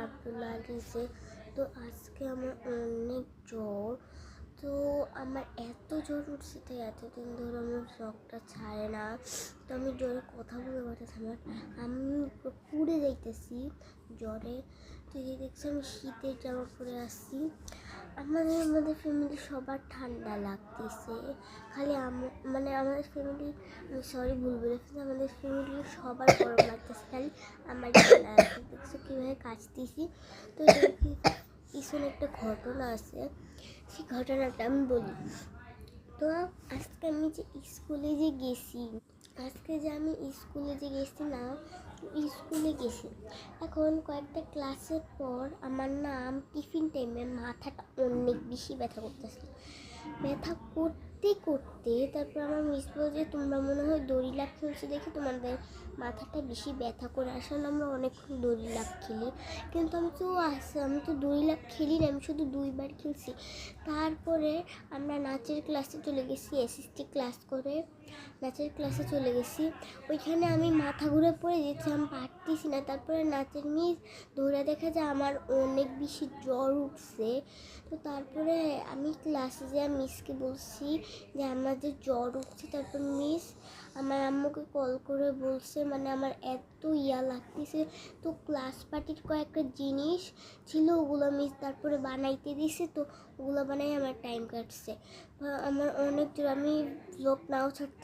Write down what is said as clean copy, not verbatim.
আব্দুল্লাহ আলিজে। তো আজকে আমার অনেক জ্বর। তো আমার এত জ্বর উঠছে, তো এতদিন ধরে আমার ব্লগটা ছাড়ে না। তো আমি জ্বরে কথা বলে পারতেছি না, আমি পুড়ে যাইতেছি জ্বরে। তো এই দেখছি আমি শীতের জামা পরে আসছি। আমাদের ফ্যামিলি সবার ঠান্ডা লাগতেছে, খালি আমাদের ফ্যামিলি, সরি ভুল বলে ফেলছি, আমাদের ফ্যামিলি সবার গরম লাগতেছে, খালি আমার ঠান্ডা লাগছে। দেখছো কীভাবে কাচতেছি। তো পিছনে একটা ঘটনা আছে, সেই ঘটনাটা আমি বলি। তো আজকে আমি যে স্কুলে যে গেছি, না, স্কুলে গেছি। এখন কয়েকটা ক্লাসের পর আমার নাম টিফিন টাইমে মাথাটা অনেক বেশি ব্যথা করতে তারপর আমার মিস বলে যে তোমরা মনে হয় দড়ি লাফ খেলছো দেখে তোমাদের মাথাটা বেশি ব্যথা করে। আসলে আমরা অনেকক্ষণ দড়ি লাফ খেলি, কিন্তু আমি তো দড়ি লাফ খেলি না, আমি শুধু 2বার খেলছি। তারপরে আমরা নাচের ক্লাসে চলে গেছি, এসএসটি ক্লাস করে নাচের ক্লাসে চলে গেছি। ওইখানে আমি মাথা ঘুরে পড়ে যেছি, আমি পারতেছি না। তারপরে নাচের মিস ধরে দেখে যে আমার অনেক বেশি জ্বর উঠছে। তো তারপরে আমি ক্লাসে যেয়ে মিসকে বলছি যে আমার যে জ্বর উঠছে। তারপর মিস আমার আম্মুকে কল করে বলছে, মানে আমার এত লাগতেছে। তো ক্লাস পার্টির কয়েকটা জিনিস ছিল, ওগুলো মিস তারপরে বানাইতে দিছে। তো ওগুলো বানাই আমার টাইম কাটছে। আমার অনেক জ্বর, আমি ব্লগ নাও ছাড়তে